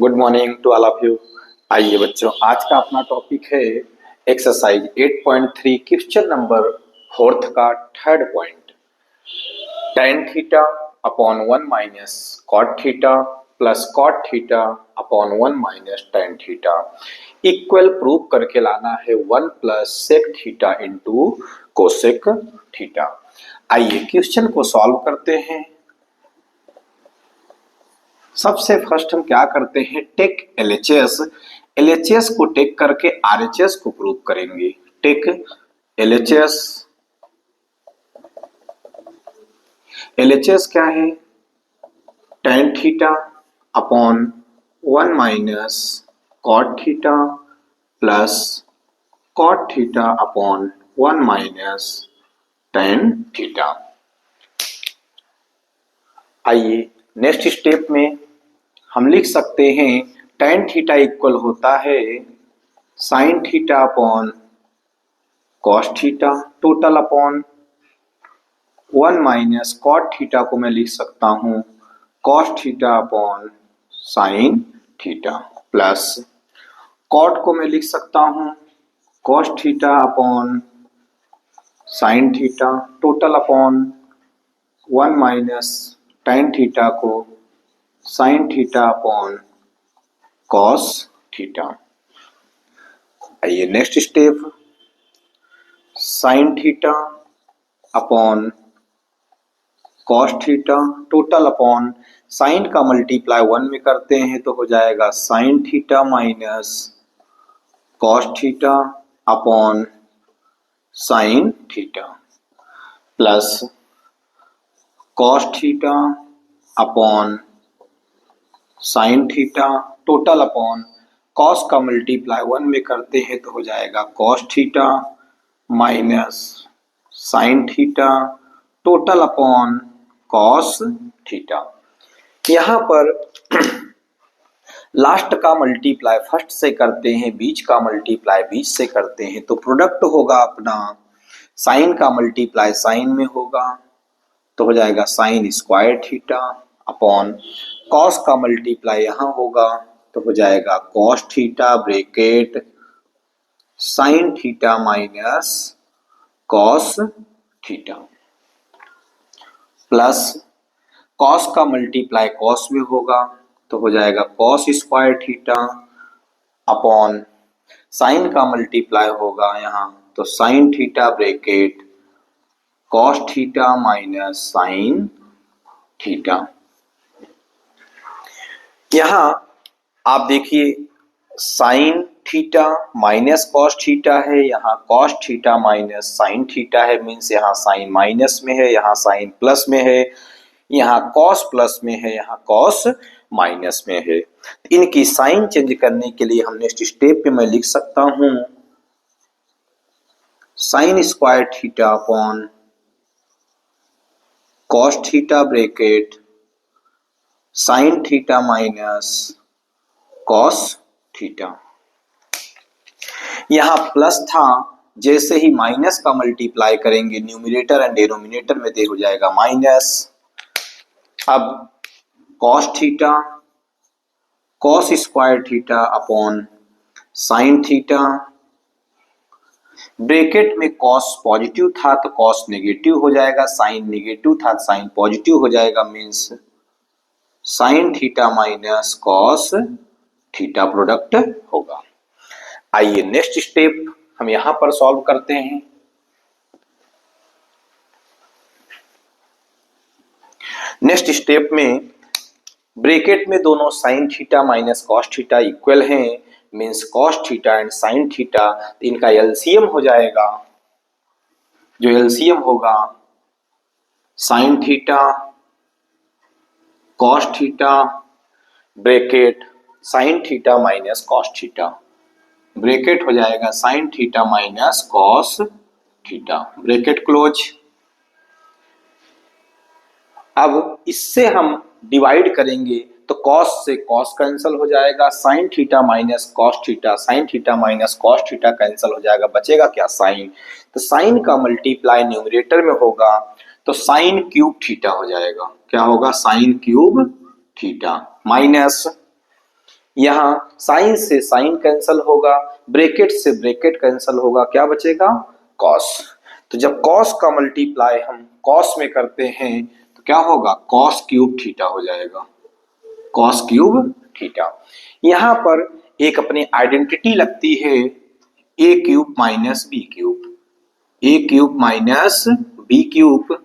Good morning to all of you. आइए बच्चों, आज का अपना टॉपिक है एक्सरसाइज 8.3 क्वेश्चन नंबर 4 का third point. tan theta upon 1 minus cot theta plus cot theta upon 1 minus tan theta equal prove करके लाना है 1 plus sec theta into cosec theta. आइए क्वेश्चन को सॉल्व करते हैं। सबसे फर्स्ट हम क्या करते हैं, टेक एलएचएस। एलएचएस को टेक करके आरएचएस को प्रूव करेंगे। Take LHS. एलएचएस क्या है, tan theta upon 1 minus cot theta plus cot theta upon 1 minus tan theta. आइए नेक्स्ट स्टेप में हम लिख सकते हैं tan थीटा इक्वल होता है sine theta upon cos theta total upon 1 minus cot theta को मैं लिख सकता हूँ cos theta upon sine theta plus cot को मैं लिख सकता हूँ cos theta upon sine theta total upon 1 minus tan theta को sine theta upon cos theta. आइए next step, sine theta upon cos theta total upon sine का multiply 1 में करते हैं तो हो जाएगा sine theta minus cos theta upon sine theta plus cos theta upon sine theta total upon cos का multiply 1 में करते हैं तो हो जाएगा cos theta minus sign theta total upon cos theta. यहाँ पर लास्ट का मल्टीप्लाई फर्स्ट से करते हैं, बीच का मल्टीप्लाई बीच से करते हैं तो प्रोडक्ट होगा अपना साइन का मल्टीप्लाई साइन में होगा तो हो जाएगा sine square theta upon cos का मल्टीप्लाई यहाँ होगा तो हो जाएगा cos theta bracket sine theta minus cos theta plus cos का मल्टीप्लाई कॉस में होगा तो हो जाएगा cos square theta upon sine का मल्टीप्लाई होगा यहाँ तो sine theta bracket cos theta minus sine theta. यहाँ आप देखिए sign theta minus cos theta है, यहाँ cos theta minus sine theta है, मीन्स यहाँ साइन माइनस में है, यहाँ साइन प्लस में है, यहाँ कॉस प्लस में है, यहाँ कॉस माइनस में है। इनकी साइन चेंज करने के लिए हम नेक्स्ट स्टेप पे मैं लिख सकता हूँ sine square theta upon cos theta bracket sine theta minus cos theta. यहां प्लस था, जैसे ही माइनस का मल्टीप्लाई करेंगे न्यूमरेटर एंड डिनोमिनेटर में दे हो जाएगा माइनस। अब cos theta cos square theta upon sine theta bracket में कॉस पॉजिटिव था तो कॉस नेगेटिव हो जाएगा, साइन नेगेटिव था साइन पॉजिटिव हो जाएगा, means sign theta minus cos theta product होगा। आइए नेक्स्ट स्टेप हम यहां पर सॉल्व करते हैं। नेक्स्ट स्टेप में ब्रैकेट में दोनों sine theta minus cos theta equal हैं, means cos theta and sine theta, तो इनका एलसीएम हो जाएगा। जो एलसीएम होगा sine theta cos theta bracket sine theta minus cos theta, bracket हो जाएगा sine theta minus cos theta, bracket close. अब इससे हम डिवाइड करेंगे तो कॉस से कॉस कैंसिल हो जाएगा, sine theta minus cos theta sine theta minus cos theta cancel हो जाएगा, बचेगा क्या साइन। तो साइन का मल्टीप्लाई न्यूमरेटर में होगा तो साइन क्यूब थीटा हो जाएगा। क्या होगा, साइन क्यूब थीटा माइनस यहाँ साइन से साइन कैंसल होगा, ब्रैकेट से ब्रैकेट कैंसल होगा, क्या बचेगा? कॉस। तो जब कॉस का मल्टीप्लाई हम कॉस में करते हैं तो क्या होगा? कॉस क्यूब थीटा हो जाएगा, कॉस क्यूब थीटा। यहाँ पर एक अपनी आइडेंटिटी लगती है a cube minus b cube, a cube minus b cube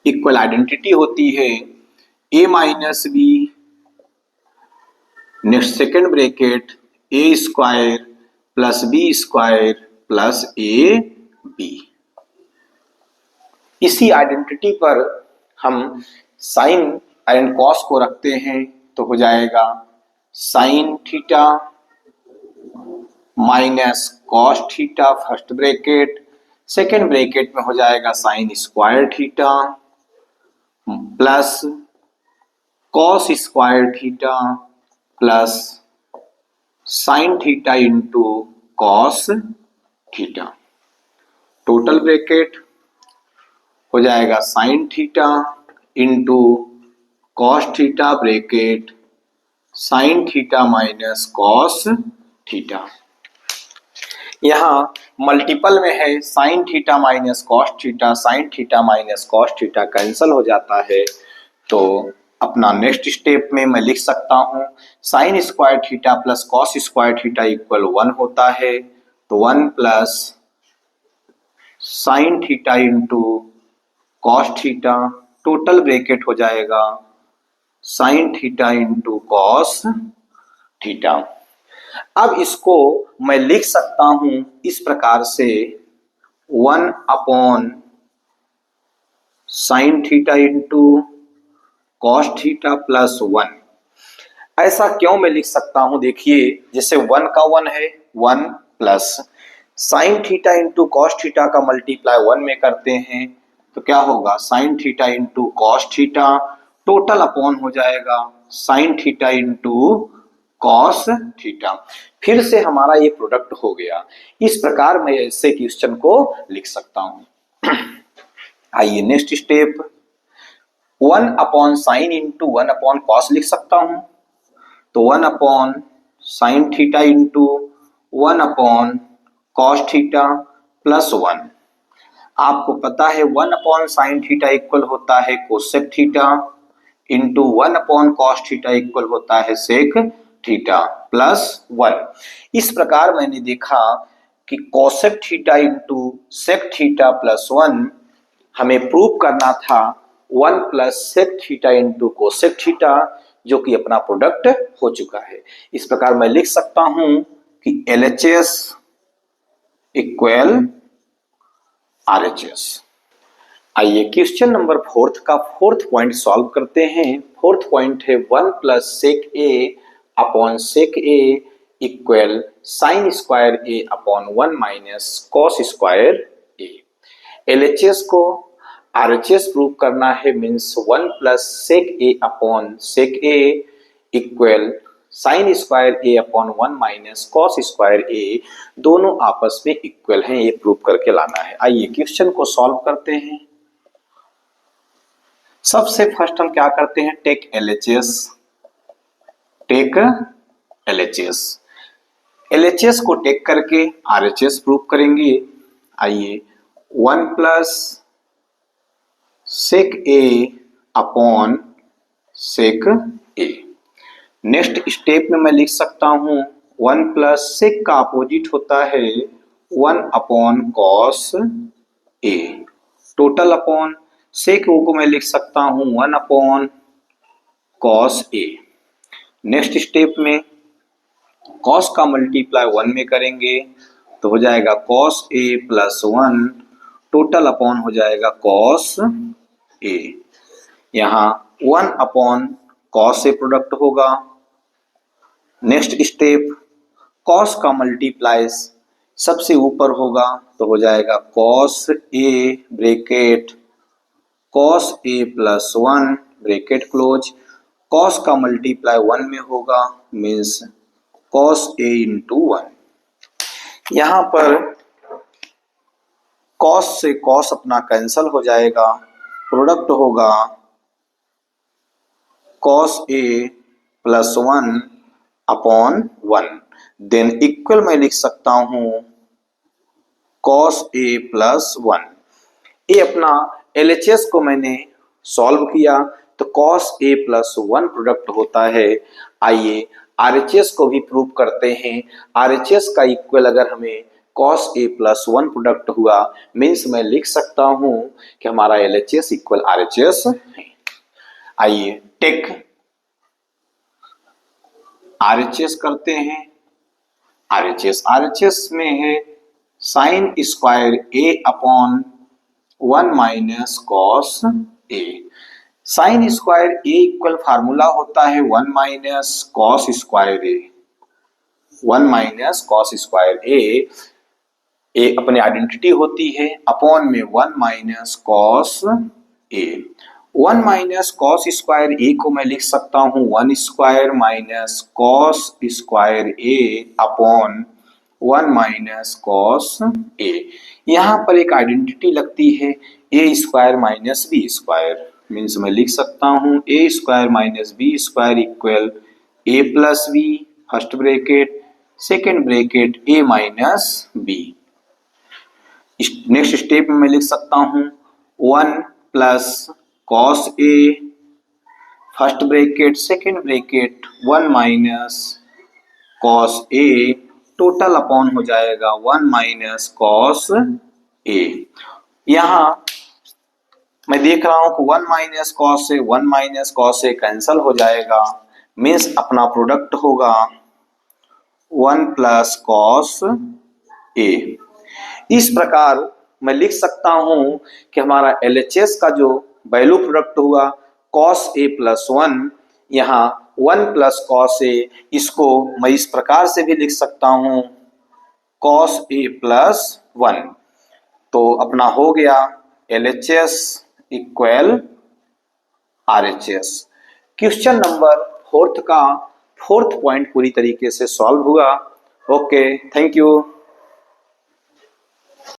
equal identity होती है a minus b, next second bracket a square plus b square plus a b. इसी आइडेंटिटी पर हम साइन एंड कॉस को रखते हैं तो हो जाएगा sine theta minus cos theta first bracket, second bracket में हो जाएगा sine square theta plus cos square theta plus sine theta into cos theta. Total bracket हो जाएगा sine theta into cos theta bracket sine theta minus cos theta. यहाँ multiple में है sine theta minus cos theta, sign theta minus cos theta cancel हो जाता है। तो अपना नेक्स्ट स्टेप में मैं लिख सकता हूँ sine square theta plus cos square theta equal 1 होता है, तो 1 plus sine theta into cos theta, total bracket हो जाएगा sine theta into cos theta. अब इसको मैं लिख सकता हूं इस प्रकार से 1 upon sine theta into cos theta plus 1। ऐसा क्यों मैं लिख सकता हूं? देखिए जैसे 1 का 1 है, 1 plus sine theta into cos theta का मल्टीप्लाई 1 में करते हैं तो क्या होगा? Sine theta into cos theta, total upon हो जाएगा sine theta into cos theta. फिर से हमारा ये प्रोडक्ट हो गया। इस प्रकार मैं ऐसे क्वेश्चन को लिख सकता हूं। आइए next step, 1 upon sine into 1 upon cos लिख सकता हूं, तो 1 upon sine theta into 1 upon cos theta plus 1। आपको पता है 1 अपॉन साइन थीटा इक्वल होता है cosec theta into 1 upon cos theta equal होता है सेक थीटा प्लस 1। इस प्रकार मैंने देखा कि cosec theta into sec theta plus 1 हमें प्रूव करना था 1 plus sec theta into cosec theta, जो कि अपना प्रोडक्ट हो चुका है। इस प्रकार मैं लिख सकता हूं कि LHS इक्वल RHS। आइए क्वेश्चन नंबर 4 का 4th पॉइंट सॉल्व करते हैं। 4th पॉइंट है 1 plus sec A upon sec A equal sine square A upon 1 minus cos square A। LHS को RHS प्रूव करना है, means 1 plus sec A upon sec A equal sine square A upon 1 minus cos square A, दोनों आपस में equal हैं, ये prove करके लाना है। आइए क्वेश्चन को सॉल्व करते हैं। सबसे फर्स्ट हम क्या करते हैं? Take LHS, take LHS। LHS को टेक करके RHS प्रूव करेंगे। आइए 1 plus sec A upon sec A। Next step में मैं लिख सकता हूं 1 प्लस सेक का अपोजिट होता है 1 upon cos A, total upon sec O को मैं लिख सकता हूं 1 upon cos A। Next step में कॉस का मल्टीप्लाई 1 में करेंगे तो हो जाएगा cos A plus 1, total upon हो जाएगा कॉस A। यहाँ 1 अपॉन कॉस से प्रोडक्ट होगा। नेक्स्ट स्टेप, कॉस का मल्टीप्लाइज सबसे ऊपर होगा तो हो जाएगा cos A bracket cos A plus 1 bracket close, cos का मल्टीप्लाई 1 में होगा, मीन्स कॉस A इंटू 1। यहाँ पर कॉस से कॉस अपना कैंसल हो जाएगा, प्रोडक्ट होगा cos A plus 1 upon 1, than equal मैं लिख सकता हूं cos A प्लस 1। ये अपना LHS को मैंने सॉल्व किया तो cos A प्लस 1 प्रोडक्ट होता है। आइए RHS को भी प्रूव करते हैं। RHS का इक्वल अगर हमें cos A प्लस 1 प्रोडक्ट हुआ मीन्स मैं लिख सकता हूं कि हमारा LHS इक्वल RHS है। आइए टेक RHS करते हैं। RHS में है sign square A upon 1 minus cos A। Sign square A equal formula होता है 1 minus cos square A। 1 minus cos square A अपनी आइडेंटिटी होती है, अपॉन में 1 minus cos A। 1 minus cos square A को मैं लिख सकता हूं 1 square minus cos square A upon 1 minus cos A। यहाँ पर एक आइडेंटिटी लगती है A square minus B square, means मैं लिख सकता हूं A square minus B square equal A plus B first bracket second bracket A minus B। Next step में मैं लिख सकता हूं 1 plus cos A first bracket second bracket 1 minus cos A total upon हो जाएगा 1 माइनस कॉस A। यहां मैं देख रहा हूं कि 1 माइनस कॉस से 1 माइनस कॉस से कैंसल हो जाएगा, मीन्स अपना प्रोडक्ट होगा 1 प्लस कॉस A। इस प्रकार मैं लिख सकता हूं कि हमारा LHS का जो वैल्यू प्रोडक्ट हुआ cos A प्लस 1, यहाँ 1 प्लस cos A, इसको मैं इस प्रकार से भी लिख सकता हूं cos A प्लस 1। तो अपना हो गया LHS equal RHS। Question number 4 का 4th पॉइंट पूरी तरीके से सॉल्व हुआ। Okay, thank you.